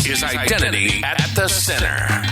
is Identity at the Center.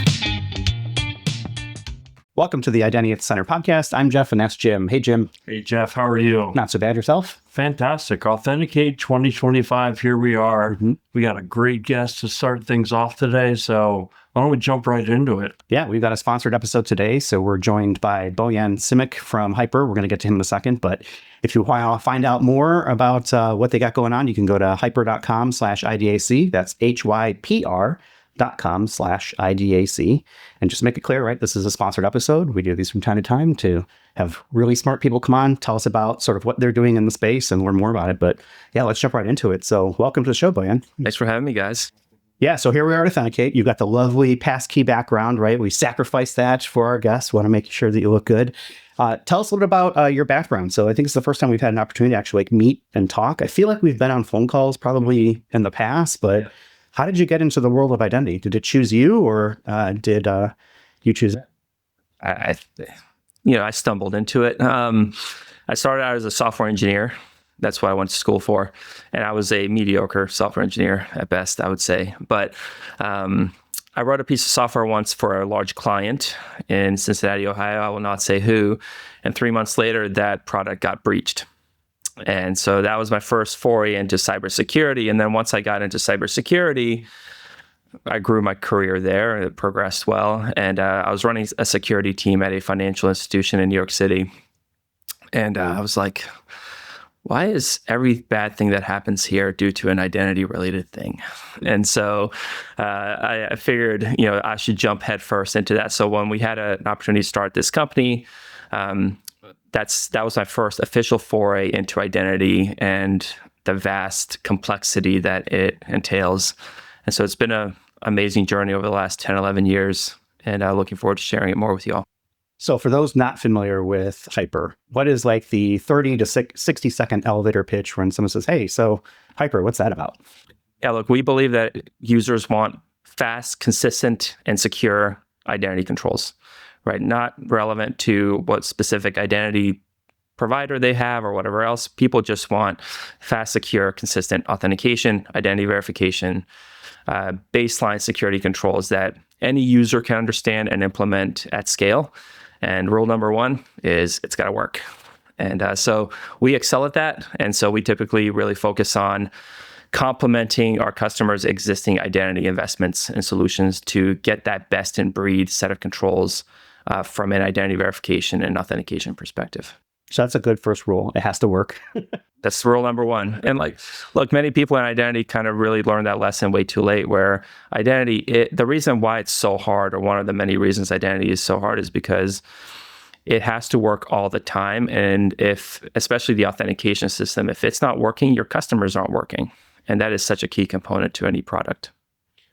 Welcome to the Identity at the Center podcast. I'm Jeff, and that's Jim. Hey, Jim. Hey, Jeff. How are you? Not so bad. Yourself? Fantastic. Authenticate 2025. Here we are. Mm-hmm. We got a great guest to start things off today. So why don't we jump right into it? Yeah, we've got a sponsored episode today. So we're joined by Bojan Simic from HYPR. We're going to get to him in a second. But if you want to find out more about what they got going on, you can go to hypr.com/IDAC. That's HYPR.com/IDAC. And just make it clear, right? This is a sponsored episode. We do these from time to time to have really smart people come on, tell us about sort of what they're doing in the space and learn more about it. But yeah, let's jump right into it. So welcome to the show, Bojan. Thanks for having me, guys. Yeah, so here we are at Authenticate. You've got the lovely passkey background, right? We sacrificed that for our guests. Want to make sure that you look good. Tell us a little bit about your background. So I think it's the first time we've had an opportunity to actually meet and talk. I feel like we've been on phone calls probably in the past, but how did you get into the world of identity? Did it choose you, or did you choose it? I stumbled into it. I started out as a software engineer. That's what I went to school for. And I was a mediocre software engineer at best, I would say. But I wrote a piece of software once for a large client in Cincinnati, Ohio. I will not say who. And 3 months later, that product got breached. And so that was my first foray into cybersecurity. And then once I got into cybersecurity, I grew my career there. It progressed well. And I was running a security team at a financial institution in New York City. And I was like, why is every bad thing that happens here due to an identity-related thing? And so I figured, I should jump headfirst into that. So when we had an opportunity to start this company, that was my first official foray into identity and the vast complexity that it entails. And so it's been an amazing journey over the last 10, 11 years, and looking forward to sharing it more with you all. So for those not familiar with HYPR, what is like the 30 to 60 second elevator pitch when someone says, hey, so HYPR, what's that about? Yeah, look, we believe that users want fast, consistent, and secure identity controls, right? Not relevant to what specific identity provider they have or whatever else. People just want fast, secure, consistent authentication, identity verification, baseline security controls that any user can understand and implement at scale. And rule number one is it's got to work. And so we excel at that. And so we typically really focus on complementing our customers' existing identity investments and solutions to get that best in breed set of controls from an identity verification and authentication perspective. So that's a good first rule. It has to work. That's rule number one. And look, many people in identity kind of really learned that lesson way too late, where identity, the reason why it's so hard, or one of the many reasons identity is so hard, is because it has to work all the time. And especially the authentication system, if it's not working, your customers aren't working. And that is such a key component to any product.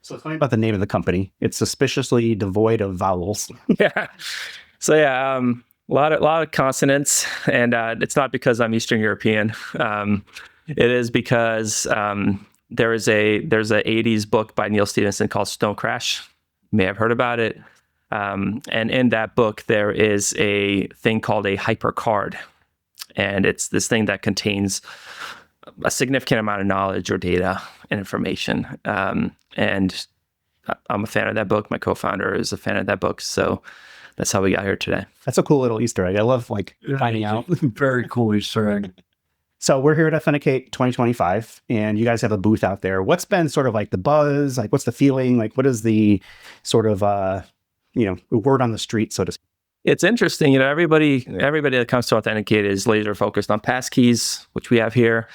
So tell me about the name of the company. It's suspiciously devoid of vowels. Yeah. So yeah, a lot of consonants, and it's not because I'm Eastern European. It is because there's a 80s book by Neil Stephenson called Snow Crash. You may have heard about it. And in that book, there is a thing called a HYPR card. And it's this thing that contains a significant amount of knowledge or data and information. And I'm a fan of that book. My co-founder is a fan of that book. So that's how we got here today. That's a cool little Easter egg. I love finding out. Very cool Easter egg. So we're here at Authenticate 2025, and you guys have a booth out there. What's been sort of like the buzz? Like, what's the feeling? Like, what is the sort of, word on the street, so to speak? It's interesting. Everybody that comes to Authenticate is laser focused on passkeys, which we have here.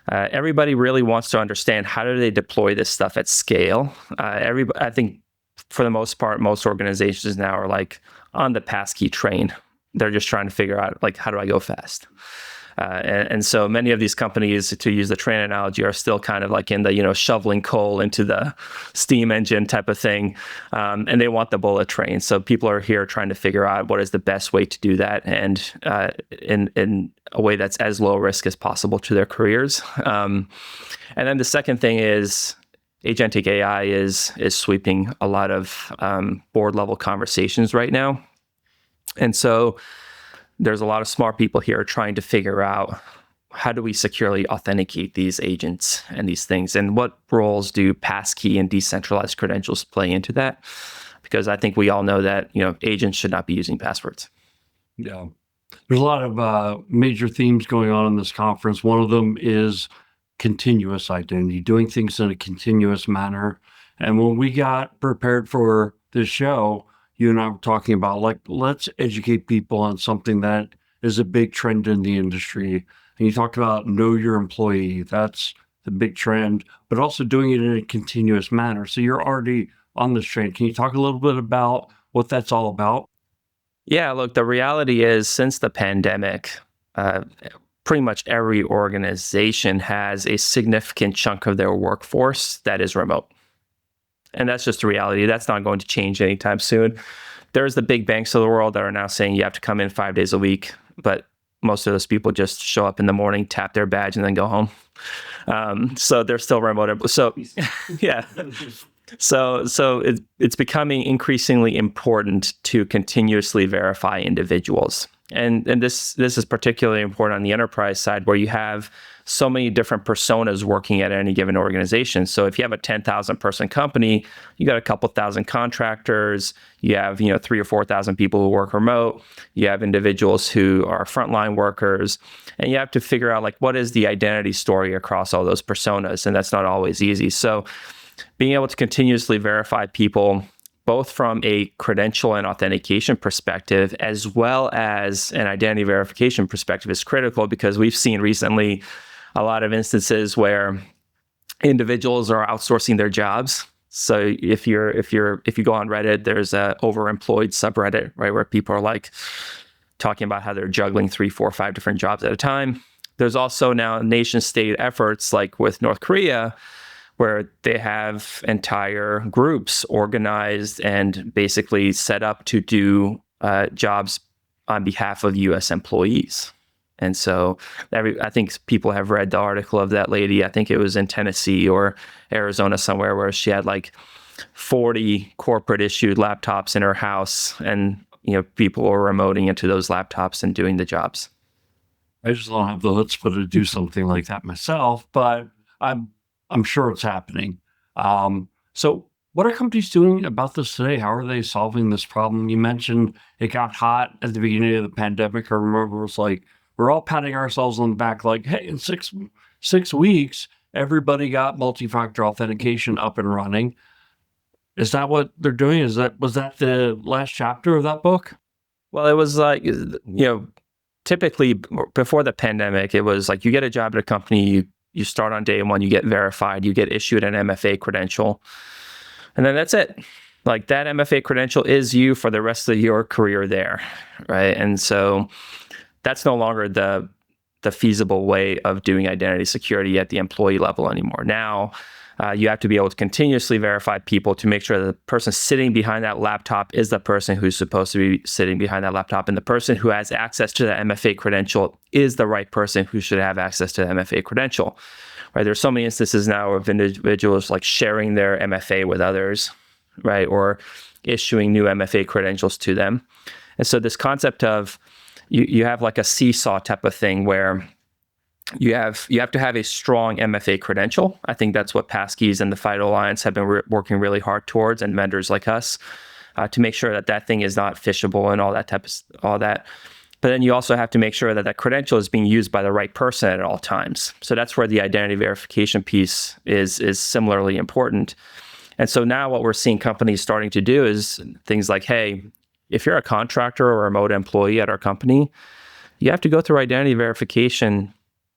Everybody really wants to understand, how do they deploy this stuff at scale? I think for the most part, most organizations now are like on the passkey train. They're just trying to figure out, like, how do I go fast? And so many of these companies, to use the train analogy, are still kind of like in the, shoveling coal into the steam engine type of thing. And they want the bullet train. So people are here trying to figure out what is the best way to do that, and in a way that's as low risk as possible to their careers. And then the second thing is agentic AI is sweeping a lot of board level conversations right now. And so there's a lot of smart people here trying to figure out how do we securely authenticate these agents and these things? And what roles do passkey and decentralized credentials play into that? Because I think we all know that, agents should not be using passwords. Yeah. There's a lot of major themes going on in this conference. One of them is continuous identity, doing things in a continuous manner. And when we got prepared for this show, you and I were talking about, like, let's educate people on something that is a big trend in the industry. And you talked about know your employee. That's the big trend, but also doing it in a continuous manner. So you're already on this train. Can you talk a little bit about what that's all about? Yeah, look, the reality is since the pandemic, pretty much every organization has a significant chunk of their workforce that is remote. And that's just the reality. That's not going to change anytime soon. There's the big banks of the world that are now saying you have to come in 5 days a week, but most of those people just show up in the morning, tap their badge, and then go home. So they're still remote. So yeah. So it's becoming increasingly important to continuously verify individuals. And this is particularly important on the enterprise side, where you have so many different personas working at any given organization. So if you have a 10,000 person company, you got a couple thousand contractors, you have 3,000 or 4,000 people who work remote, you have individuals who are frontline workers, and you have to figure out, like, what is the identity story across all those personas, and that's not always easy. So being able to continuously verify people, both from a credential and authentication perspective, as well as an identity verification perspective, is critical, because we've seen recently a lot of instances where individuals are outsourcing their jobs. So if you go on Reddit, there's a overemployed subreddit, right, where people are like talking about how they're juggling 3, 4, 5 different jobs at a time. There's also now nation state efforts, like with North Korea, where they have entire groups organized and basically set up to do jobs on behalf of U.S. employees. And so I think people have read the article of that lady. I think it was in Tennessee or Arizona somewhere, where she had like 40 corporate issued laptops in her house, and people were remoting into those laptops and doing the jobs. I just don't have the chutzpah to do something like that myself, but I'm sure it's happening. So what are companies doing about this today? How are they solving this problem? You mentioned it got hot at the beginning of the pandemic. I remember it was like, we're all patting ourselves on the back, like, hey, in six weeks, everybody got multi-factor authentication up and running. Is that what they're doing? Was that the last chapter of that book? Well, it was like, typically before the pandemic, it was like you get a job at a company, you start on day one, you get verified, you get issued an MFA credential, and then that's it. Like, that MFA credential is you for the rest of your career there, right? And so that's no longer the feasible way of doing identity security at the employee level anymore. Now, you have to be able to continuously verify people to make sure that the person sitting behind that laptop is the person who's supposed to be sitting behind that laptop, and the person who has access to the MFA credential is the right person who should have access to the MFA credential. Right? There's so many instances now of individuals like sharing their MFA with others, right, or issuing new MFA credentials to them. And so this concept of you have like a seesaw type of thing, where you have to have a strong MFA credential. I think that's what Passkeys and the FIDO Alliance have been working really hard towards, and vendors like us, to make sure that thing is not phishable and all that. But then you also have to make sure that credential is being used by the right person at all times. So that's where the identity verification piece is similarly important. And so now what we're seeing companies starting to do is things like, hey, if you're a contractor or a remote employee at our company, you have to go through identity verification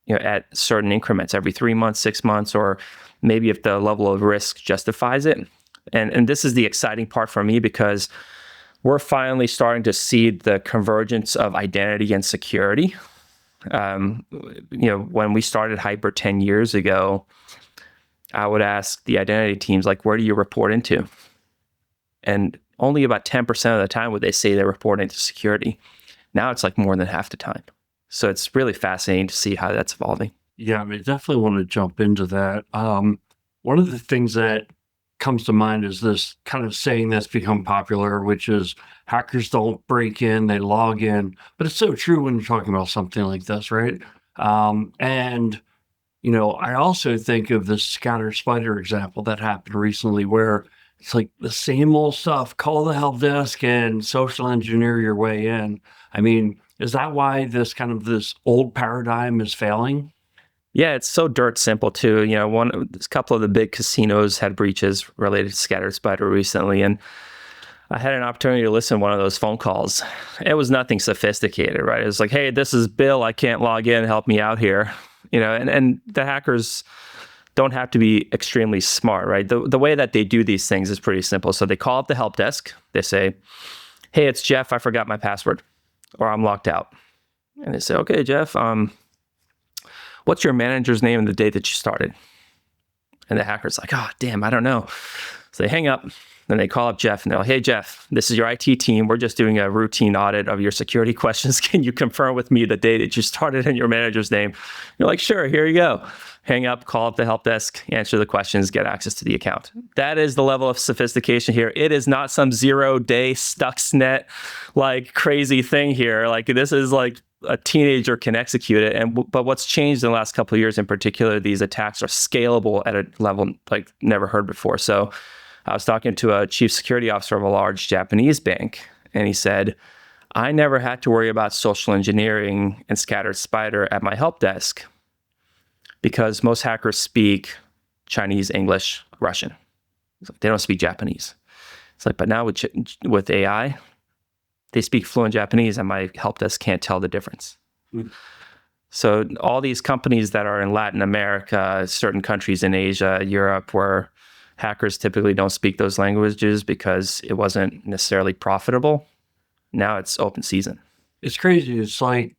at certain increments, every 3 months, 6 months, or maybe if the level of risk justifies it. And this is the exciting part for me, because we're finally starting to see the convergence of identity and security. When we started HYPR 10 years ago, I would ask the identity teams, like, where do you report into? And only about 10% of the time would they say they report into security. Now it's like more than half the time. So it's really fascinating to see how that's evolving. Yeah, I definitely want to jump into that. One of the things that comes to mind is this kind of saying that's become popular, which is hackers don't break in, they log in. But it's so true when you're talking about something like this, right? And I also think of the scatter spider example that happened recently where it's like the same old stuff, call the help desk and social engineer your way in. I mean, is that why this old paradigm is failing? Yeah, it's so dirt simple too. A couple of the big casinos had breaches related to Scattered Spider recently, and I had an opportunity to listen to one of those phone calls. It was nothing sophisticated, right? It was like, hey, this is Bill. I can't log in. Help me out here. And the hackers don't have to be extremely smart, right? The way that they do these things is pretty simple. So they call up the help desk. They say, hey, it's Jeff. I forgot my password, or I'm locked out. And they say, okay, Jeff, what's your manager's name and the date that you started? And the hacker's like, oh, damn, I don't know. So they hang up. Then they call up Jeff and they're like, hey, Jeff, this is your IT team. We're just doing a routine audit of your security questions. Can you confirm with me the date that you started and your manager's name? You're like, sure, here you go. Hang up, call up the help desk, answer the questions, get access to the account. That is the level of sophistication here. It is not some 0-day Stuxnet like crazy thing here. Like this is like a teenager can execute it. But what's changed in the last couple of years in particular, these attacks are scalable at a level like never heard before. So I was talking to a chief security officer of a large Japanese bank, and he said, I never had to worry about social engineering and scattered spider at my help desk because most hackers speak Chinese, English, Russian. They don't speak Japanese. It's like, but now with AI, they speak fluent Japanese and my help desk can't tell the difference. Mm. So all these companies that are in Latin America, certain countries in Asia, Europe, where hackers typically don't speak those languages because it wasn't necessarily profitable. Now it's open season. It's crazy. It's like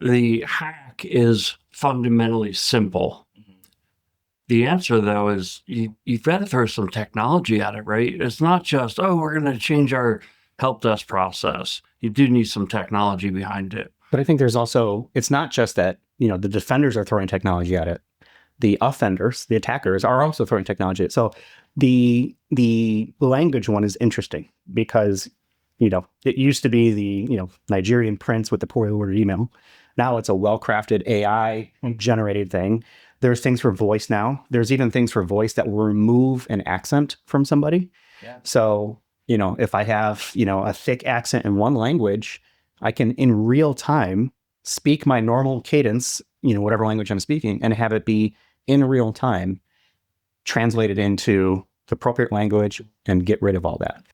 the hack is fundamentally simple. Mm-hmm. The answer, though, is you've got to throw some technology at it, right? It's not just, oh, we're going to change our help desk process. You do need some technology behind it. But I think there's also, it's not just that, the defenders are throwing technology at it. The offenders, the attackers, are also throwing technology at it. So the language one is interesting because, it used to be the, Nigerian prince with the poorly worded email. Now it's a well-crafted AI generated thing. There's things for voice now. There's even things for voice that will remove an accent from somebody. Yeah. So, if I have, a thick accent in one language, I can in real time speak my normal cadence, whatever language I'm speaking, and have it be in real time translated into the appropriate language and get rid of all that.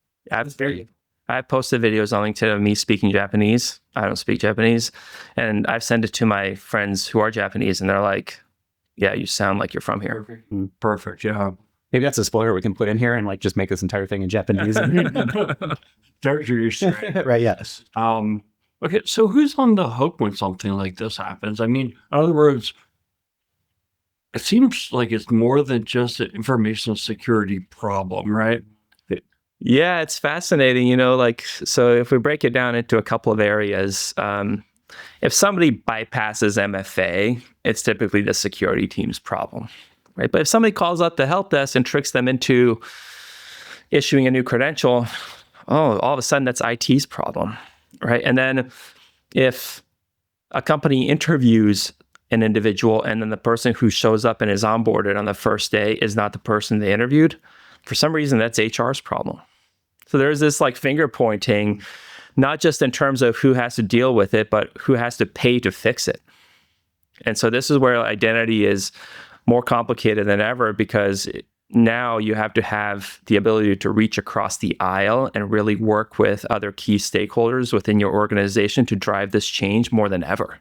I've posted videos on LinkedIn of me speaking Japanese. I don't speak Japanese. And I've sent it to my friends who are Japanese, and they're like, yeah, you sound like you're from here. Perfect. Yeah. Maybe that's a spoiler we can put in here and just make this entire thing in Japanese. Right, yes. Okay, so who's on the hook when something like this happens? I mean, in other words, it seems like it's more than just an information security problem, right? Yeah, it's fascinating. So if we break it down into a couple of areas, if somebody bypasses MFA, it's typically the security team's problem, right? But if somebody calls up the help desk and tricks them into issuing a new credential, all of a sudden that's IT's problem, right? And then if a company interviews an individual and then the person who shows up and is onboarded on the first day is not the person they interviewed, for some reason that's HR's problem. So there's this finger pointing, not just in terms of who has to deal with it, but who has to pay to fix it. And so this is where identity is more complicated than ever, because now you have to have the ability to reach across the aisle and really work with other key stakeholders within your organization to drive this change more than ever.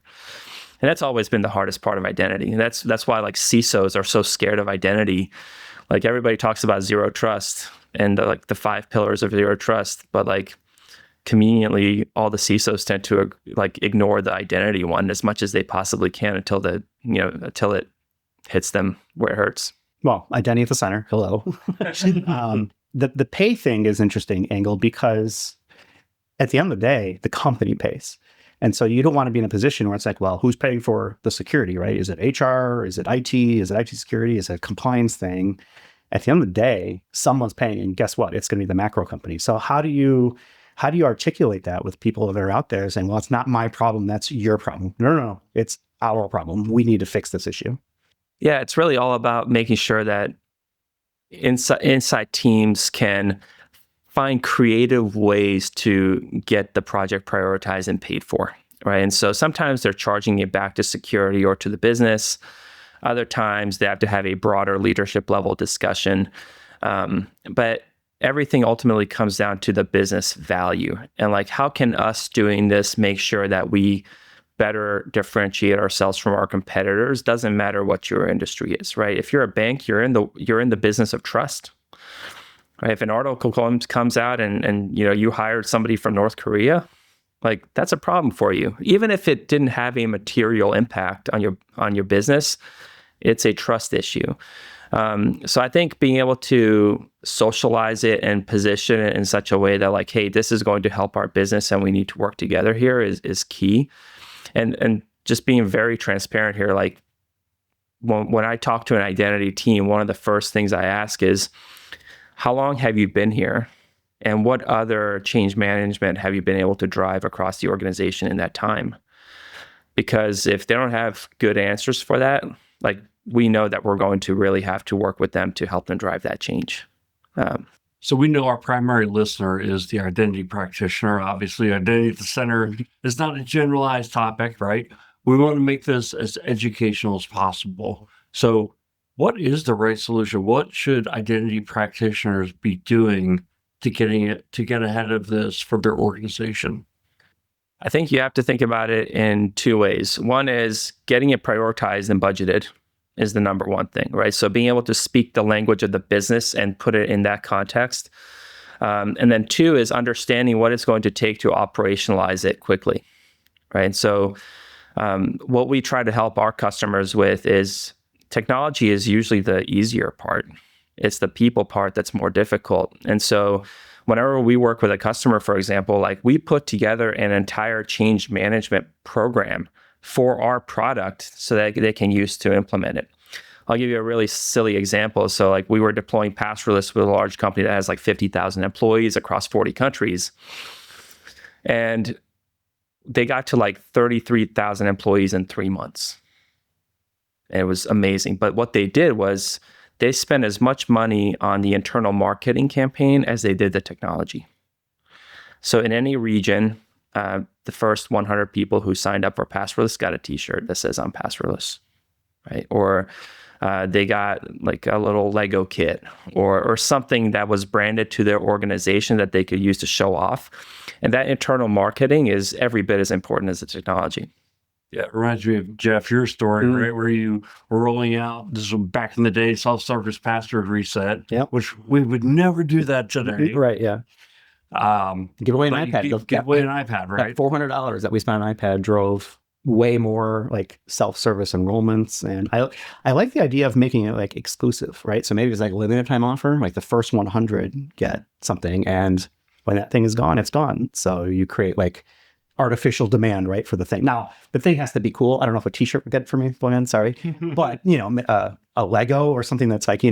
And that's always been the hardest part of identity. And that's why CISOs are so scared of identity. Everybody talks about zero trust and the 5 pillars of zero trust, but conveniently all the CISOs tend to ignore the identity one as much as they possibly can until it hits them where it hurts. Well, identity at the center. Hello. The pay thing is interesting, Angle, because at the end of the day, the company pays. And so you don't want to be in a position where it's like, well, who's paying for the security, right? Is it HR? Is it IT? Is it IT security? Is it a compliance thing? At the end of the day, someone's paying, and guess what? It's going to be the macro company. So how do you articulate that with people that are out there saying, well, it's not my problem, that's your problem? No. It's our problem. We need to fix this issue. Yeah, it's really all about making sure that inside teams can find creative ways to get the project prioritized and paid for, right? And so sometimes they're charging it back to security or to the business. Other times they have to have a broader leadership level discussion. But everything ultimately comes down to the business value. And like, how can us doing this make sure that we better differentiate ourselves from our competitors? Doesn't matter what your industry is, right? If you're a bank, you're in the business of trust. Right? If an article comes out and you hired somebody from North Korea, like that's a problem for you. Even if it didn't have a material impact on your business, it's a trust issue. So I think being able to socialize it and position it in such a way that like, hey, this is going to help our business and we need to work together here is key. And just being very transparent here, like when I talk to an identity team, one of the first things I ask is, how long have you been here? And what other change management have you been able to drive across the organization in that time? Because if they don't have good answers for that, like we know that we're going to really have to work with them to help them drive that change. So we know our primary listener is the identity practitioner. Obviously, identity at the center is not a generalized topic, right? We want to make this as educational as possible. So what is the right solution? What should identity practitioners be doing to get ahead of this for their organization? I think you have to think about it in two ways. One is getting it prioritized and budgeted is the number one thing, right? So being able to speak the language of the business and put it in that context. And then two is understanding what it's going to take to operationalize it quickly, right? And so what we try to help our customers with is technology is usually the easier part. It's the people part that's more difficult. And so whenever we work with a customer, for example, like we put together an entire change management program for our product so that they can use to implement it. I'll give you a really silly example. So like we were deploying passwordless with a large company that has like 50,000 employees across 40 countries. And they got to like 33,000 employees in 3 months. And it was amazing. But what they did was they spent as much money on the internal marketing campaign as they did the technology. So in any region, the first 100 people who signed up for passwordless got a t-shirt that says I'm passwordless, right? Or they got like a little Lego kit or something that was branded to their organization that they could use to show off. And that internal marketing is every bit as important as the technology. Yeah, it reminds me of, Jeff, your story, right? Where you were rolling out, this was back in the day, self-service password reset, which we would never do that today. Right, yeah. Give away an iPad. Give away an iPad, right? $400 that we spent on iPad drove way more like self-service enrollments. And I like the idea of making it like exclusive, right? So maybe it's like a limited time offer, like the first 100 get something. And when that thing is gone, it's gone. So you create like artificial demand, right, for the thing. Now, the thing has to be cool. I don't know if a t-shirt would get it for me, Bojan, sorry. But, a Lego or something that's like,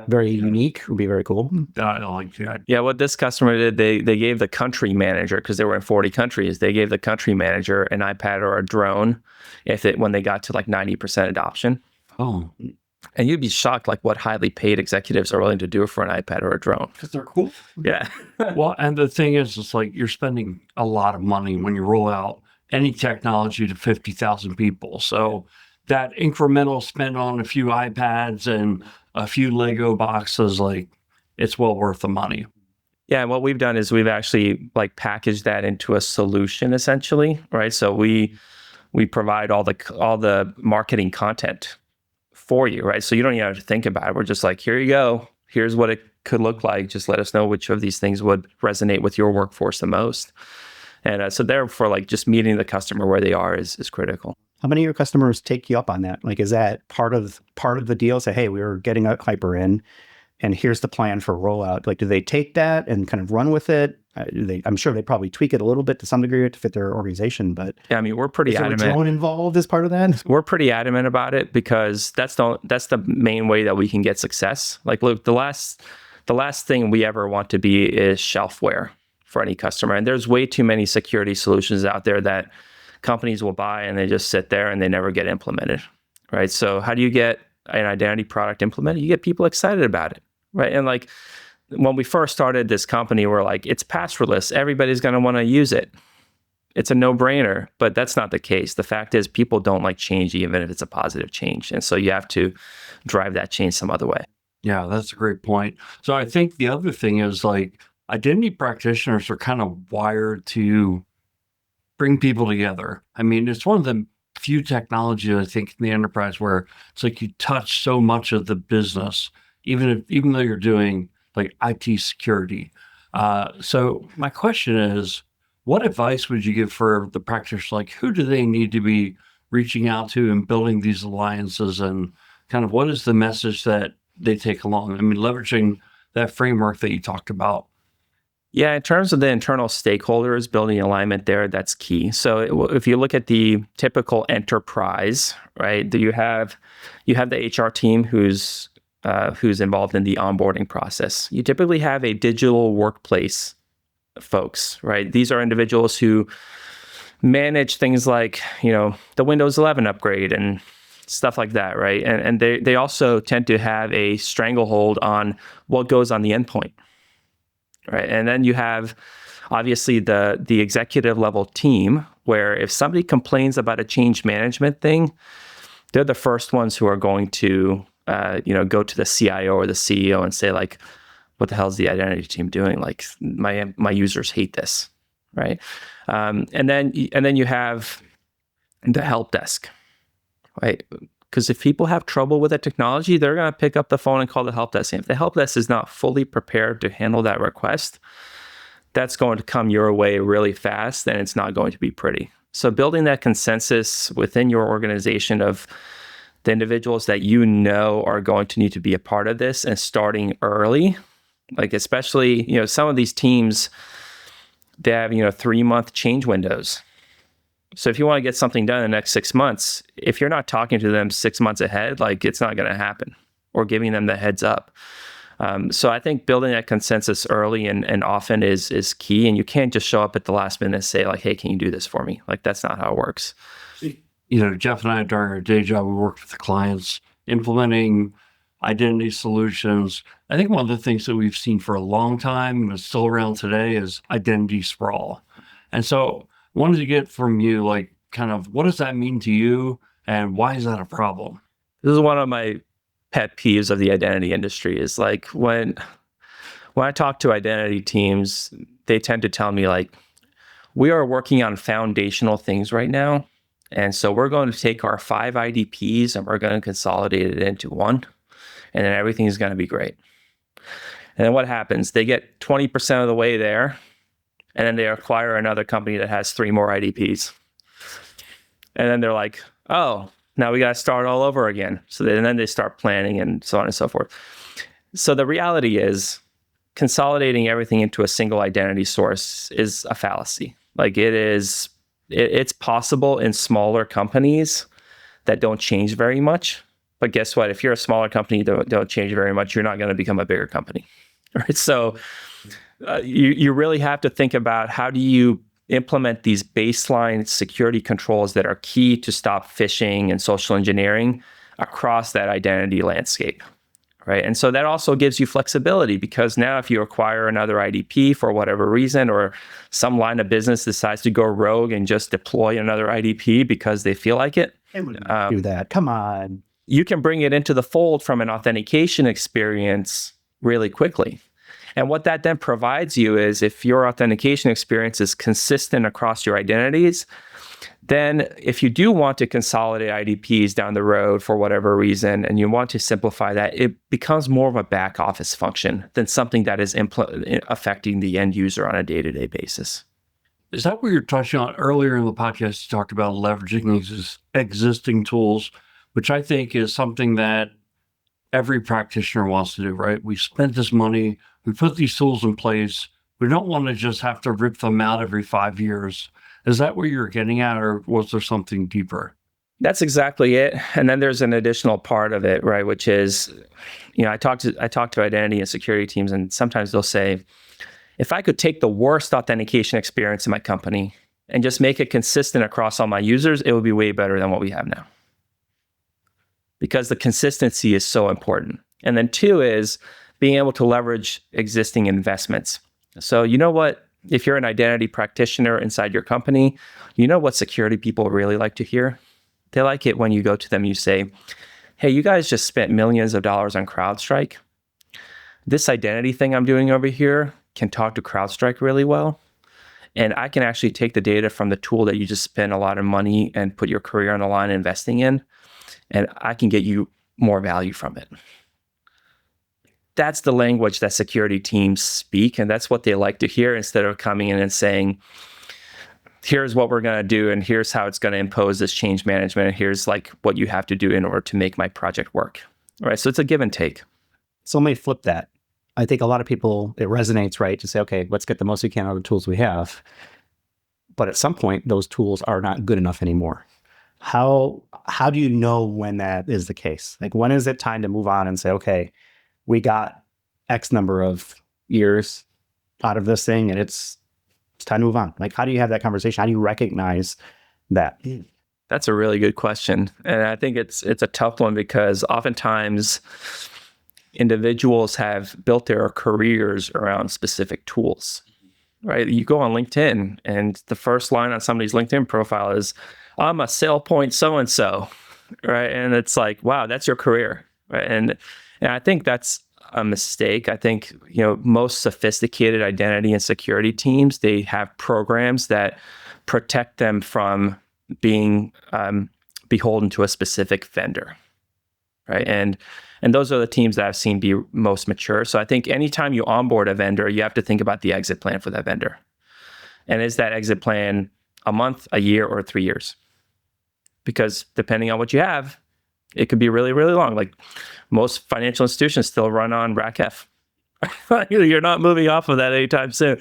very unique would be very cool. I like that. Yeah, what this customer did, they gave the country manager, because they were in 40 countries, they gave the country manager an iPad or a drone when they got to like 90% adoption. Oh. And you'd be shocked like what highly paid executives are willing to do for an iPad or a drone. Because they're cool. Yeah. Well, and the thing is, it's like you're spending a lot of money when you roll out any technology to 50,000 people. So that incremental spend on a few iPads and a few Lego boxes, like it's well worth the money. Yeah, and what we've done is we've actually like packaged that into a solution essentially, right? So we provide all the marketing content for you, right? So you don't even have to think about it. We're just like, here you go. Here's what it could look like. Just let us know which of these things would resonate with your workforce the most. And so therefore, like just meeting the customer where they are is critical. How many of your customers take you up on that? Like, is that part of the deal? Say, hey, we were getting a HYPR in, and here's the plan for rollout. Like, do they take that and kind of run with it? I'm sure they probably tweak it a little bit to some degree to fit their organization, but yeah, I mean, we're pretty adamant. Is there a drone involved as part of that? We're pretty adamant about it because that's the main way that we can get success. Like, look, the last thing we ever want to be is shelfware for any customer, and there's way too many security solutions out there that companies will buy and they just sit there and they never get implemented, right? So how do you get an identity product implemented? You get people excited about it, right? And like when we first started this company, we're like, it's passwordless. Everybody's going to want to use it. It's a no-brainer, but that's not the case. The fact is people don't like change, even if it's a positive change. And so you have to drive that change some other way. Yeah, that's a great point. So I think the other thing is like identity practitioners are kind of wired to bring people together. I mean, it's one of the few technologies I think in the enterprise where it's like you touch so much of the business, even though you're doing like IT security. So my question is, what advice would you give for the practitioners? Like, who do they need to be reaching out to and building these alliances, and kind of what is the message that they take along? I mean, leveraging that framework that you talked about. Yeah, in terms of the internal stakeholders, building alignment there, that's key. So if you look at the typical enterprise, right, you have the HR team who's involved in the onboarding process. You typically have a digital workplace folks, right? These are individuals who manage things like, the Windows 11 upgrade and stuff like that, right? And they also tend to have a stranglehold on what goes on the endpoint, right? And then you have obviously the executive level team, where if somebody complains about a change management thing, they're the first ones who are going to go to the CIO or the CEO and say like, what the hell is the identity team doing? Like my users hate this, right? And then you have the help desk, right? Because if people have trouble with the technology, they're going to pick up the phone and call the help desk. And if the help desk is not fully prepared to handle that request, that's going to come your way really fast, and it's not going to be pretty. So building that consensus within your organization of the individuals that are going to need to be a part of this, and starting early. Like especially, some of these teams, they have, 3-month change windows. So if you want to get something done in the next 6 months, if you're not talking to them 6 months ahead, like it's not going to happen, or giving them the heads up. So I think building that consensus early and often is key. And you can't just show up at the last minute and say like, hey, can you do this for me? Like that's not how it works. Jeff and I, during our day job, we worked with the clients implementing identity solutions. I think one of the things that we've seen for a long time and is still around today is identity sprawl. And so I wanted to get from you, like, kind of what does that mean to you and why is that a problem? This is one of my pet peeves of the identity industry is like when I talk to identity teams, they tend to tell me like, we are working on foundational things right now. And so we're going to take our 5 IDPs and we're going to consolidate it into one. And then everything is going to be great. And then what happens? They get 20% of the way there, and then they acquire another company that has 3 more IDPs. And then they're like, oh, now we got to start all over again. So then they start planning and so on and so forth. So the reality is consolidating everything into a single identity source is a fallacy. Like it's possible in smaller companies that don't change very much. But guess what? If you're a smaller company, don't change very much, you're not going to become a bigger company, right? So you really have to think about how do you implement these baseline security controls that are key to stop phishing and social engineering across that identity landscape, right? And so that also gives you flexibility, because now if you acquire another IDP for whatever reason, or some line of business decides to go rogue and just deploy another IDP because they feel like it, do that. Come on. You can bring it into the fold from an authentication experience really quickly. And what that then provides you is, if your authentication experience is consistent across your identities, then if you do want to consolidate IDPs down the road for whatever reason, and you want to simplify that, it becomes more of a back office function than something that is affecting the end user on a day-to-day basis. Is that what you're touching on earlier in the podcast? You talked about leveraging existing tools, which I think is something that every practitioner wants to do, right? We spent this money, we put these tools in place. We don't want to just have to rip them out every 5 years. Is that what you're getting at, or was there something deeper? That's exactly it. And then there's an additional part of it, right? Which is, I talk to identity and security teams, and sometimes they'll say, if I could take the worst authentication experience in my company and just make it consistent across all my users, it would be way better than what we have now. Because the consistency is so important. And then 2 is being able to leverage existing investments. So you know what? If you're an identity practitioner inside your company, you know what security people really like to hear? They like it when you go to them, you say, hey, you guys just spent millions of dollars on CrowdStrike. This identity thing I'm doing over here can talk to CrowdStrike really well. And I can actually take the data from the tool that you just spent a lot of money and put your career on the line investing in, and I can get you more value from it. That's the language that security teams speak, and that's what they like to hear instead of coming in and saying, here's what we're going to do, and here's how it's going to impose this change management, and here's like what you have to do in order to make my project work. All right, so it's a give and take. So let me flip that. I think a lot of people, it resonates, right, to say, okay, let's get the most we can out of the tools we have. But at some point, those tools are not good enough anymore. How do you know when that is the case? Like, when is it time to move on and say, okay, we got X number of years out of this thing, and it's time to move on? Like, how do you have that conversation? How do you recognize that? That's a really good question. And I think it's a tough one because oftentimes individuals have built their careers around specific tools, right? You go on LinkedIn and the first line on somebody's LinkedIn profile is, I'm a SailPoint so-and-so, right? And it's like, wow, that's your career, right? And I think that's a mistake. I think, most sophisticated identity and security teams, they have programs that protect them from being beholden to a specific vendor, right? And those are the teams that I've seen be most mature. So I think anytime you onboard a vendor, you have to think about the exit plan for that vendor. And is that exit plan a month, a year, or 3 years? Because depending on what you have, it could be really, really long. Like most financial institutions still run on RACF. You're not moving off of that anytime soon.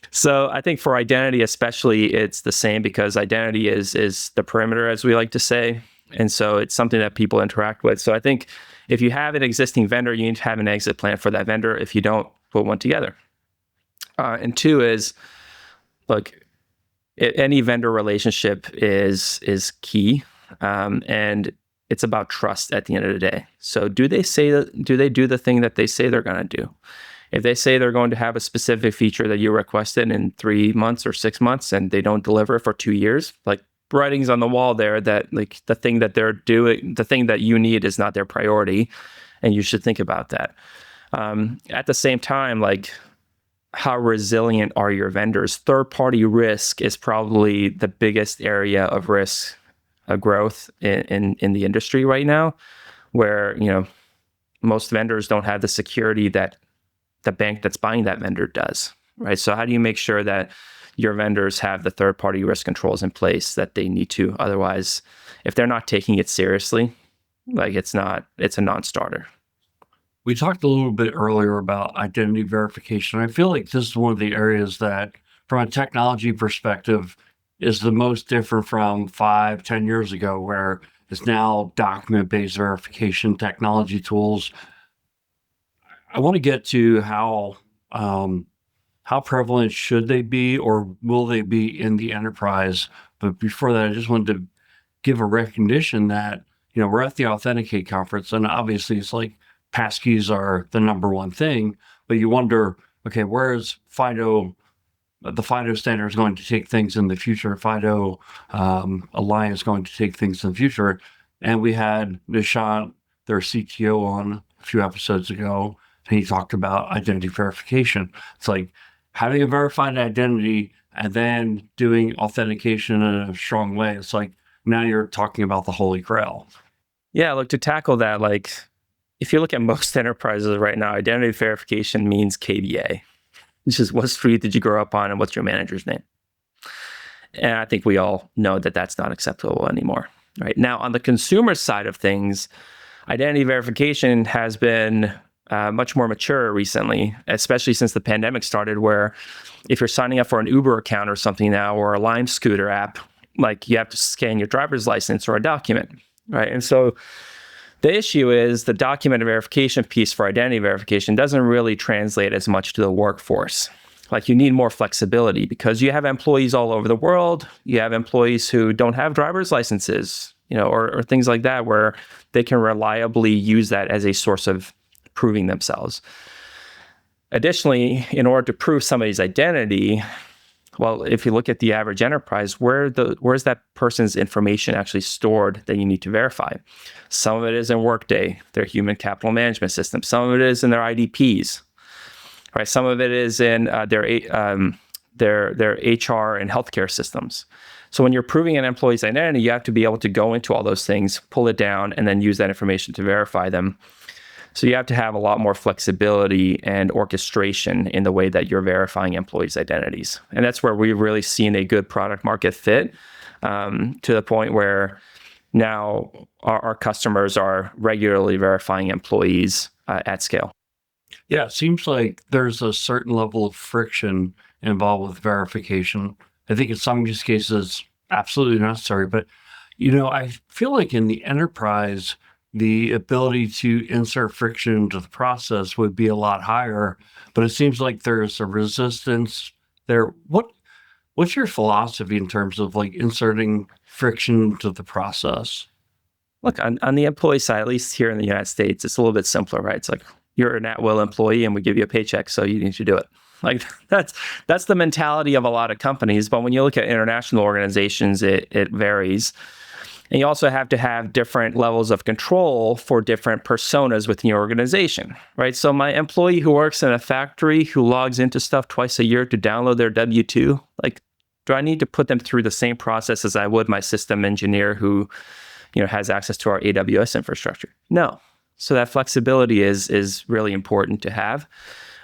So I think for identity especially, it's the same because identity is the perimeter, as we like to say. And so it's something that people interact with. So I think if you have an existing vendor, you need to have an exit plan for that vendor. If you don't, put one together. And 2 is, look, any vendor relationship is key. And it's about trust at the end of the day. So do they do the thing that they say they're going to do? If they say they're going to have a specific feature that you requested in 3 months or 6 months and they don't deliver for 2 years, like writings on the wall there that like the thing that they're doing, the thing that you need is not their priority. And you should think about that. At the same time, like how resilient are your vendors? Third-party risk is probably the biggest area of risk growth in the industry right now, where most vendors don't have the security that the bank that's buying that vendor does, right? So how do you make sure that your vendors have the third-party risk controls in place that they need to? Otherwise, if they're not taking it seriously, like it's a non-starter. We talked a little bit earlier about identity verification. I feel like this is one of the areas that, from a technology perspective, is the most different from 5-10 years ago, where it's now document-based verification technology tools. I want to get to how prevalent should they be, or will they be in the enterprise? But before that, I just wanted to give a recognition that, we're at the Authenticate conference, and obviously it's like passkeys are the number one thing, but you wonder, okay, where is FIDO? The FIDO standard is going to take things in the future. FIDO Alliance is going to take things in the future. And we had Nishant, their CTO, on a few episodes ago, and he talked about identity verification. It's like having a verified identity and then doing authentication in a strong way. It's like now you're talking about the Holy Grail. Yeah, look, to tackle that, like if you look at most enterprises right now, identity verification means KBA. It's just what street did you grow up on and what's your manager's name? And I think we all know that that's not acceptable anymore. Right now, on the consumer side of things, identity verification has been much more mature recently, especially since the pandemic started, where if you're signing up for an Uber account or something now, or a Lime scooter app, like you have to scan your driver's license or a document, right? And so the issue is the document verification piece for identity verification doesn't really translate as much to the workforce. Like you need more flexibility because you have employees all over the world. You have employees who don't have driver's licenses, or things like that, where they can reliably use that as a source of proving themselves. Additionally, in order to prove somebody's identity, well, if you look at the average enterprise, where's that person's information actually stored that you need to verify? Some of it is in Workday, their human capital management system. Some of it is in their IDPs, right? Some of it is in their HR and healthcare systems. So when you're proving an employee's identity, you have to be able to go into all those things, pull it down, and then use that information to verify them. So you have to have a lot more flexibility and orchestration in the way that you're verifying employees' identities. And that's where we've really seen a good product market fit, to the point where now our customers are regularly verifying employees at scale. Yeah, it seems like there's a certain level of friction involved with verification. I think in some use cases, absolutely necessary. But, I feel like in the enterprise, the ability to insert friction into the process would be a lot higher, but it seems like there's a resistance there. What's your philosophy in terms of like inserting friction into the process? Look, on the employee side, at least here in the United States, it's a little bit simpler, right? It's like you're an at-will employee and we give you a paycheck, so you need to do it. Like that's the mentality of a lot of companies. But when you look at international organizations, it varies. And you also have to have different levels of control for different personas within your organization, right? So my employee who works in a factory who logs into stuff twice a year to download their W-2, like, do I need to put them through the same process as I would my system engineer who, has access to our AWS infrastructure? No. So that flexibility is really important to have.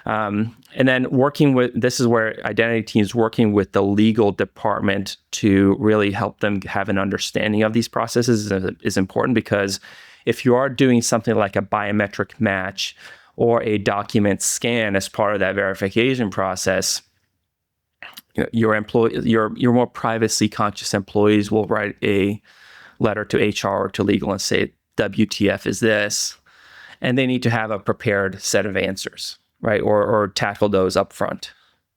And then this is where identity teams working with the legal department to really help them have an understanding of these processes is important, because if you are doing something like a biometric match or a document scan as part of that verification process, your more privacy conscious employees will write a letter to HR or to legal and say, WTF is this? And they need to have a prepared set of answers, right? Or tackle those up front.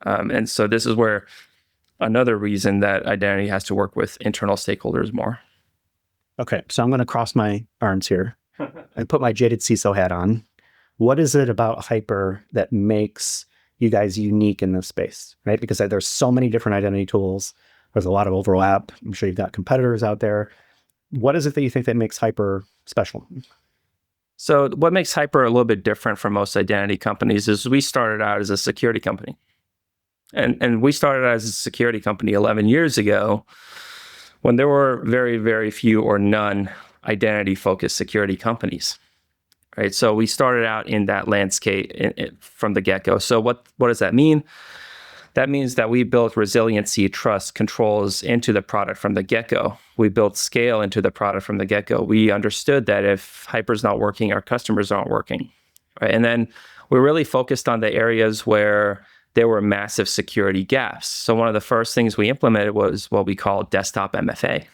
And so this is where another reason that identity has to work with internal stakeholders more. Okay, so I'm going to cross my arms here and put my jaded CISO hat on. What is it about HYPR that makes you guys unique in this space, right? Because there's so many different identity tools. There's a lot of overlap. I'm sure you've got competitors out there. What is it that you think that makes HYPR special? So what makes HYPR a little bit different from most identity companies is we started out as a security company. And we started out as a security company 11 years ago when there were very, very few or none identity-focused security companies, right? So we started out in that landscape from the get-go. So what does that mean? That means that we built resiliency, trust, controls into the product from the get-go. We built scale into the product from the get-go. We understood that if HYPR's not working, our customers aren't working, right? And then we really focused on the areas where there were massive security gaps. So one of the first things we implemented was what we call desktop MFA,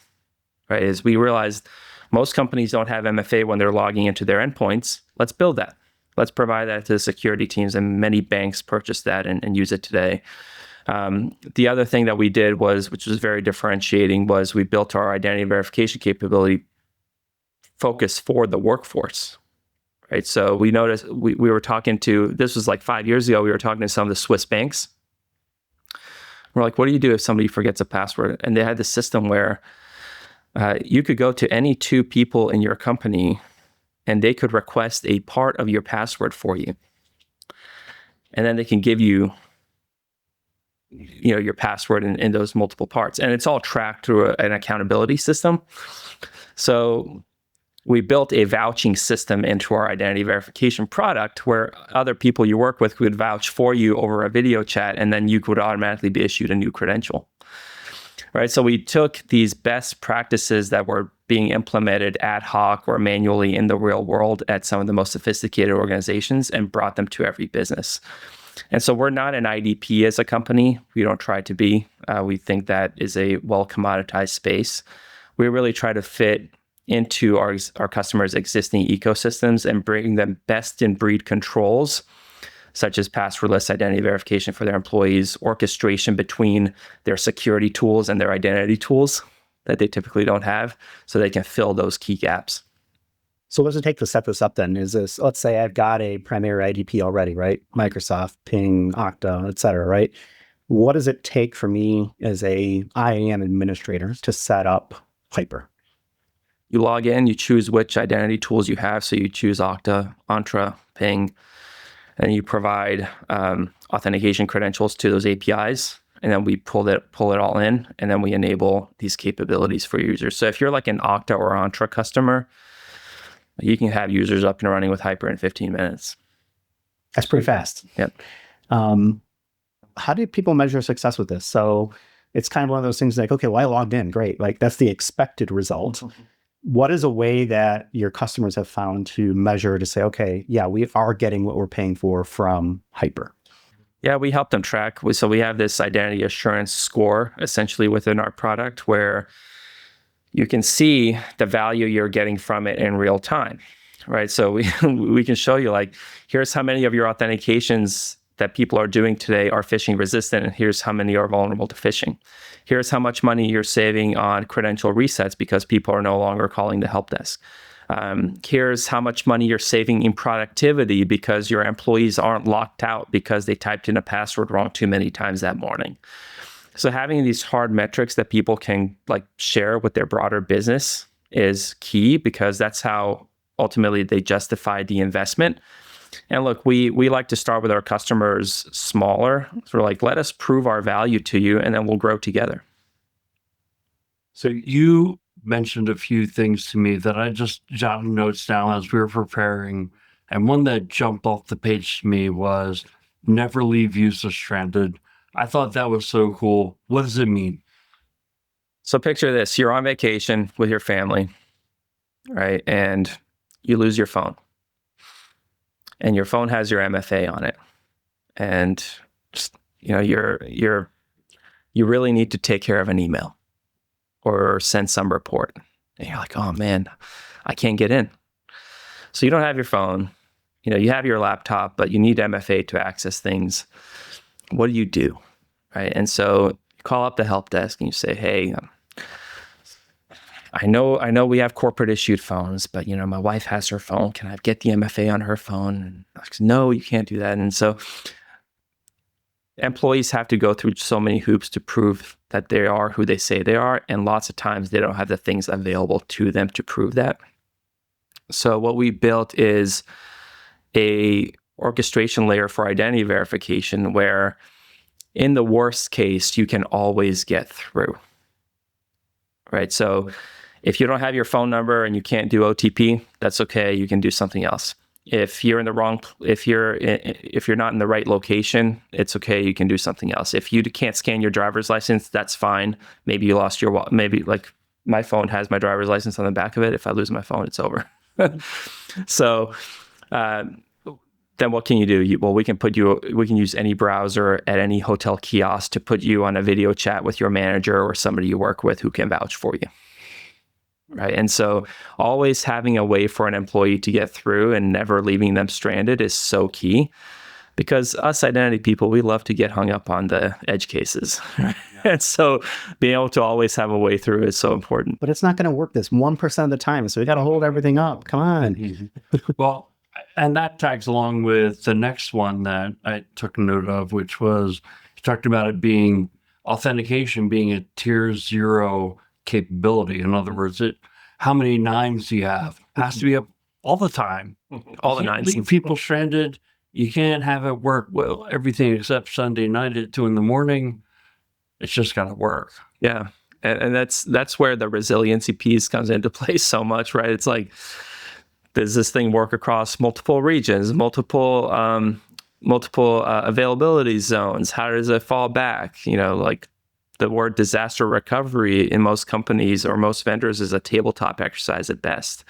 right? Is we realized most companies don't have MFA when they're logging into their endpoints. Let's build that. Let's provide that to the security teams, and many banks purchase that and use it today. The other thing that we did which was very differentiating, was we built our identity verification capability focused for the workforce, right? So we noticed we were talking to, this was like 5 years ago, we were talking to some of the Swiss banks. We're like, what do you do if somebody forgets a password? And they had this system where you could go to any two people in your company and they could request a part of your password for you. And then they can give you, your password in those multiple parts. And it's all tracked through an accountability system. So we built a vouching system into our identity verification product where other people you work with could vouch for you over a video chat, and then you could automatically be issued a new credential. Right? So we took these best practices that were being implemented ad hoc or manually in the real world at some of the most sophisticated organizations and brought them to every business. And so we're not an IDP as a company. We don't try to be. We think that is a well-commoditized space. We really try to fit into our customers' existing ecosystems and bring them best-in-breed controls such as passwordless identity verification for their employees, orchestration between their security tools and their identity tools that they typically don't have, so they can fill those key gaps. So what does it take to set this up then? Is this, let's say I've got a primary IDP already, right? Microsoft, Ping, Okta, et cetera, right? What does it take for me as a IAM administrator to set up HYPR? You log in, you choose which identity tools you have. So you choose Okta, Entra, Ping, and you provide authentication credentials to those APIs. And then we pull it all in, and then we enable these capabilities for users. So if you're like an Okta or Entra customer, you can have users up and running with HYPR in 15 minutes. That's pretty fast. Yep. How do people measure success with this? So it's kind of one of those things like, okay, well, I logged in, great. Like that's the expected result. What is a way that your customers have found to measure to say, okay, yeah, we are getting what we're paying for from HYPR? Yeah, we help them track. So we have this identity assurance score essentially within our product where you can see the value you're getting from it in real time, right? So we can show you like, here's how many of your authentications that people are doing today are phishing resistant, and here's how many are vulnerable to phishing. Here's how much money you're saving on credential resets because people are no longer calling the help desk. Here's how much money you're saving in productivity because your employees aren't locked out because they typed in a password wrong too many times that morning. So having these hard metrics that people can like share with their broader business is key, because that's how ultimately they justify the investment. And look, we like to start with our customers smaller. So we're like, let us prove our value to you, and then we'll grow together. So you mentioned a few things to me that I just jotted notes down as we were preparing. And one that jumped off the page to me was never leave users stranded. I thought that was so cool. What does it mean? So picture this, you're on vacation with your family, right? And you lose your phone. And your phone has your MFA on it. And just, you really need to take care of an email or send some report. And you're like, oh man, I can't get in. So you don't have your phone, you have your laptop, but you need MFA to access things. What do? Right? And so you call up the help desk and you say, hey, I know we have corporate issued phones, but my wife has her phone. Can I get the MFA on her phone? And I said, no, you can't do that. And so employees have to go through so many hoops to prove that they are who they say they are. And lots of times they don't have the things available to them to prove that. So what we built is a orchestration layer for identity verification where in the worst case, you can always get through, right? So if you don't have your phone number and you can't do OTP, that's okay. You can do something else. If you're if you're not in the right location, it's okay. You can do something else. If you can't scan your driver's license, that's fine. Maybe you lost maybe like my phone has my driver's license on the back of it. If I lose my phone, it's over. So, then what can you do? We can use any browser at any hotel kiosk to put you on a video chat with your manager or somebody you work with who can vouch for you. Right. And so always having a way for an employee to get through and never leaving them stranded is so key, because us identity people, we love to get hung up on the edge cases. Right? Yeah. And so being able to always have a way through is so important. But it's not going to work this 1% of the time. So we got to hold everything up. Come on. Well, and that tags along with the next one that I took note of, which was you talked about it being authentication being a tier 0 capability. In other words, how many nines do you have? It has to be up all the time. All the nines. Leave people stranded. You can't have it work well, everything except Sunday night at 2 a.m. It's just got to work. Yeah. And that's where the resiliency piece comes into play so much, right? It's like, does this thing work across multiple regions, multiple availability zones? How does it fall back? Like the word disaster recovery in most companies or most vendors is a tabletop exercise at best.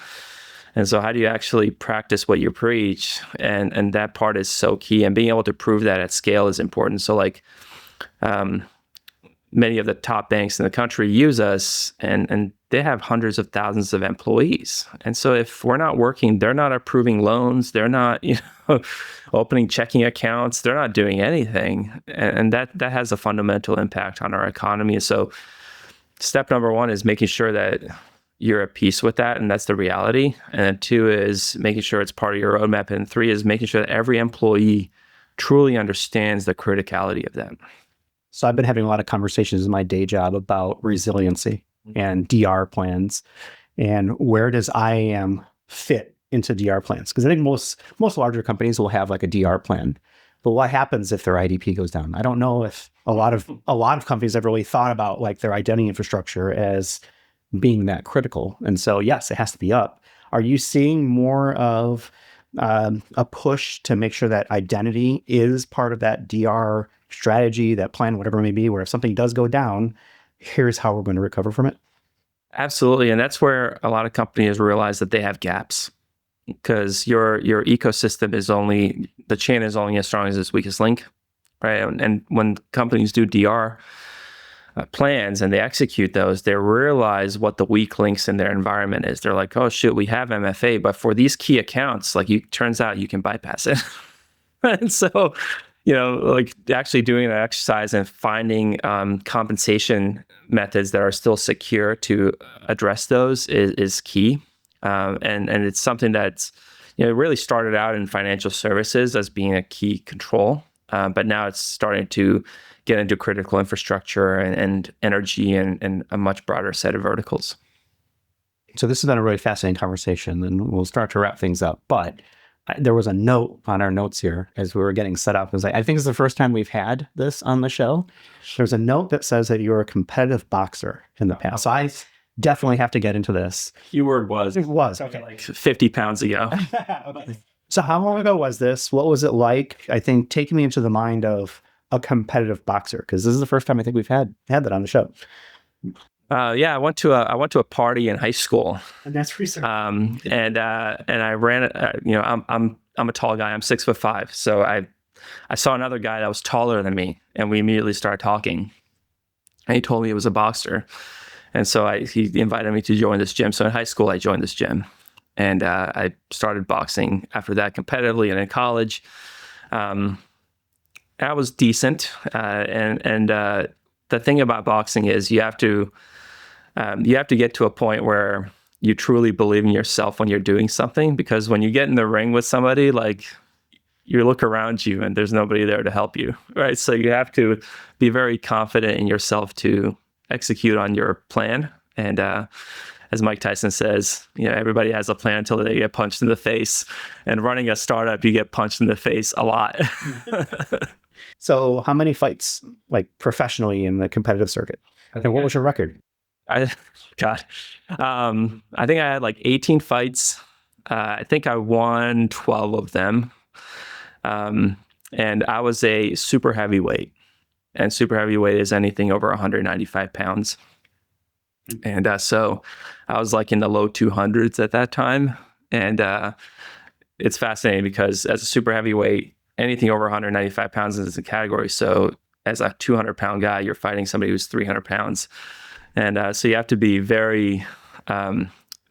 And so how do you actually practice what you preach? And that part is so key. And being able to prove that at scale is important. So like many of the top banks in the country use us, and they have hundreds of thousands of employees. And so if we're not working, they're not approving loans. They're not, opening checking accounts. They're not doing anything. And that has a fundamental impact on our economy. So step number one is making sure that you're at peace with that, and that's the reality. And then two is making sure it's part of your roadmap. And three is making sure that every employee truly understands the criticality of that. So I've been having a lot of conversations in my day job about resiliency and DR plans, and where does IAM fit into DR plans? Because I think most larger companies will have like a DR plan, but what happens if their IDP goes down? I don't know if a lot of companies have really thought about like their identity infrastructure as being that critical. And so yes, it has to be up. Are you seeing more of a push to make sure that identity is part of that DR strategy, that plan, whatever it may be, where if something does go down, here's how we're going to recover from it? Absolutely. And that's where a lot of companies realize that they have gaps, because your ecosystem the chain is only as strong as its weakest link, right? And when companies do DR plans and they execute those, they realize what the weak links in their environment is. They're like, oh shit, we have MFA, but for these key accounts, like turns out you can bypass it. And so, like actually doing an exercise and finding compensation methods that are still secure to address those is key. And it's something that's, it really started out in financial services as being a key control, but now it's starting to get into critical infrastructure and energy and a much broader set of verticals. So this has been a really fascinating conversation, and we'll start to wrap things up. But there was a note on our notes here as we were getting set up. It was like, I think it's the first time we've had this on the show. There's a note that says that you're a competitive boxer in the past. So I definitely have to get into this. Keyword was. It was. Okay. Like 50 pounds ago. Okay. So how long ago was this? What was it like? I think taking me into the mind of a competitive boxer, because this is the first time I think we've had that on the show. Yeah, I went to a party in high school, And that's recent. and I ran it. I'm a tall guy. I'm 6'5", so I saw another guy that was taller than me, and we immediately started talking. And he told me he was a boxer, and so he invited me to join this gym. So in high school, I joined this gym, and I started boxing after that competitively, and in college, I was decent. And the thing about boxing is you have to get to a point where you truly believe in yourself when you're doing something, because when you get in the ring with somebody, like you look around you and there's nobody there to help you, right? So you have to be very confident in yourself to execute on your plan. And as Mike Tyson says, everybody has a plan until they get punched in the face. And running a startup, you get punched in the face a lot. So how many fights, like professionally in the competitive circuit? And what was your record? I think I had like 18 fights. I think I won 12 of them. And I was a super heavyweight, and super heavyweight is anything over 195 pounds. And so I was like in the low 200s at that time. And it's fascinating because as a super heavyweight, anything over 195 pounds is a category. So as a 200-pound guy, you're fighting somebody who's 300 pounds. And so you have to be very,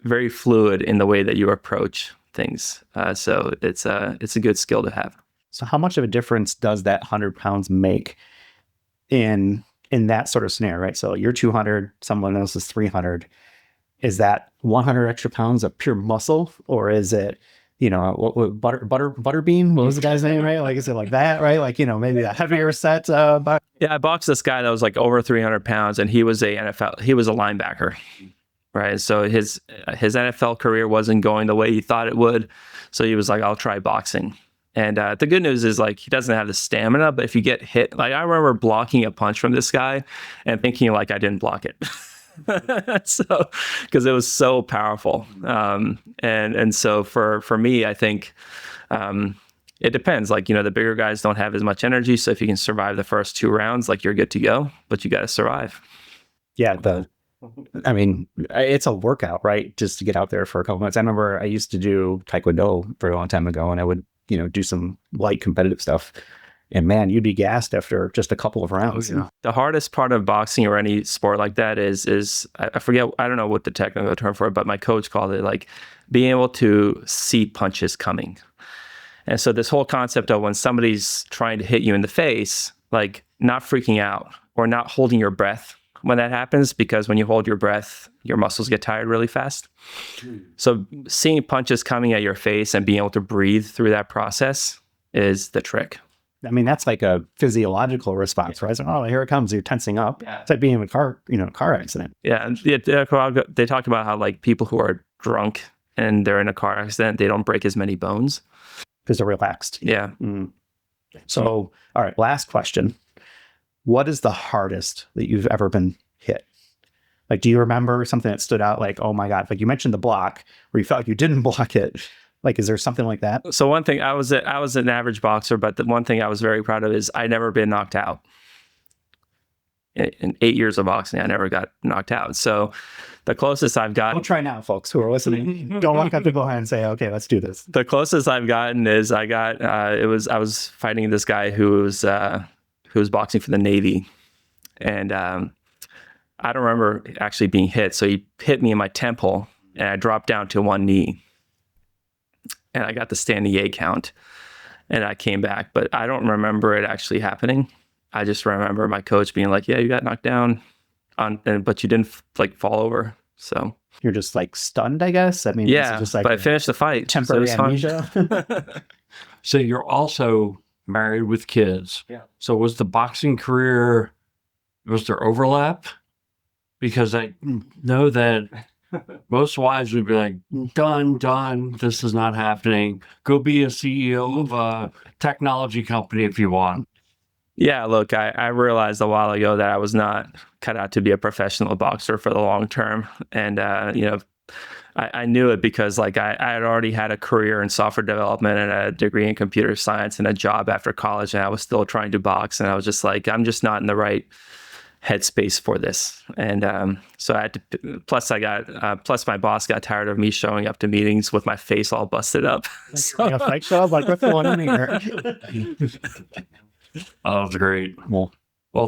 very fluid in the way that you approach things. So it's a good skill to have. So how much of a difference does that 100 pounds make in that sort of scenario, right? So you're 200, someone else is 300. Is that 100 extra pounds of pure muscle, or is it, what Butterbean? What was the guy's name, right? Like, is it like that, right? Like, maybe a heavier set. Yeah, I boxed this guy that was like over 300 pounds, and he was a linebacker, right? So his NFL career wasn't going the way he thought it would. So he was like, I'll try boxing. And the good news is, like, he doesn't have the stamina, but if you get hit, like I remember blocking a punch from this guy and thinking like I didn't block it. So, because it was so powerful. And so for me, I think it depends. Like, the bigger guys don't have as much energy. So if you can survive the first 2 rounds, like, you're good to go, but you got to survive. Yeah. It's a workout, right? Just to get out there for a couple months. I remember I used to do Taekwondo a very long time ago, and I would, do some light competitive stuff. And man, you'd be gassed after just a couple of rounds. Oh, yeah. The hardest part of boxing or any sport like that is I forget, I don't know what the technical term for it, but my coach called it like being able to see punches coming. And so this whole concept of when somebody's trying to hit you in the face, like not freaking out or not holding your breath when that happens, because when you hold your breath, your muscles get tired really fast. So seeing punches coming at your face and being able to breathe through that process is the trick. I mean, that's like a physiological response, right? So, oh, here it comes. You're tensing up. Yeah. It's like being in a car accident. Yeah. And they talked about how like people who are drunk and they're in a car accident, they don't break as many bones. Because they're relaxed. Yeah. So, all right, last question. What is the hardest that you've ever been hit? Like, do you remember something that stood out? Like, oh my God, like you mentioned the block where you felt like you didn't block it. Like, is there something like that? So one thing, I was an average boxer, but the one thing I was very proud of is I never been knocked out. In 8 years of boxing, I never got knocked out. So the closest I've gotten... Don't try now, folks who are listening. Don't walk up to Bojan and say, okay, let's do this. The closest I've gotten is I was fighting this guy who was boxing for the Navy. And I don't remember actually being hit. So he hit me in my temple and I dropped down to one knee. And I got the standing A count and I came back, but I don't remember it actually happening. I just remember my coach being like, yeah, you got knocked down but you didn't like fall over. So you're just like stunned, I guess. I mean, yeah, just like but I finished the fight. Temporary so amnesia. So you're also married with kids. Yeah. So was the boxing career, was there overlap? Because I know that most wives would be like, done. This is not happening. Go be a CEO of a technology company if you want. Yeah, look, I realized a while ago that I was not cut out to be a professional boxer for the long term. And, I knew it because like I had already had a career in software development and a degree in computer science and a job after college. And I was still trying to box. And I was just like, I'm just not in the right headspace for this. And so I had to, plus my boss got tired of me showing up to meetings with my face all busted up. Like a fight show, like what's going on here? Oh, that's great. Well,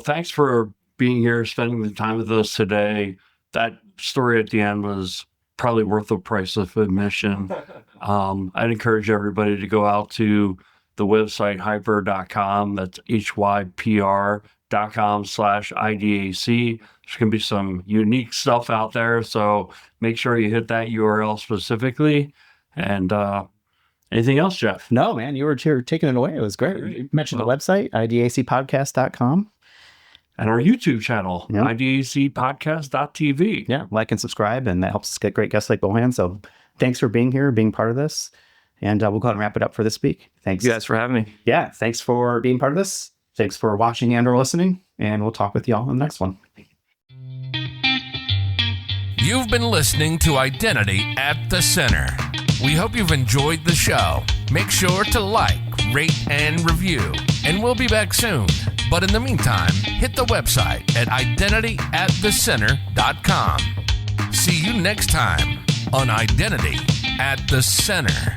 thanks for being here, spending the time with us today. That story at the end was probably worth the price of admission. I'd encourage everybody to go out to the website hyper.com. That's HYPR.com/IDAC. There's going to be some unique stuff out there. So make sure you hit that URL specifically. And anything else, Jeff? No, man, you were taking it away. It was great. You mentioned the website, idacpodcast.com. And our YouTube channel, Yep. idacpodcast.tv. Yeah, like and subscribe, and that helps us get great guests like Bojan. So thanks for being here, being part of this. And we'll go ahead and wrap it up for this week. Thanks. Thank you guys for having me. Yeah, thanks for being part of this. Thanks for watching and or listening. And we'll talk with y'all in the next one. You've been listening to Identity at the Center. We hope you've enjoyed the show. Make sure to like, rate, and review. And we'll be back soon. But in the meantime, hit the website at identityatthecenter.com. See you next time on Identity at the Center.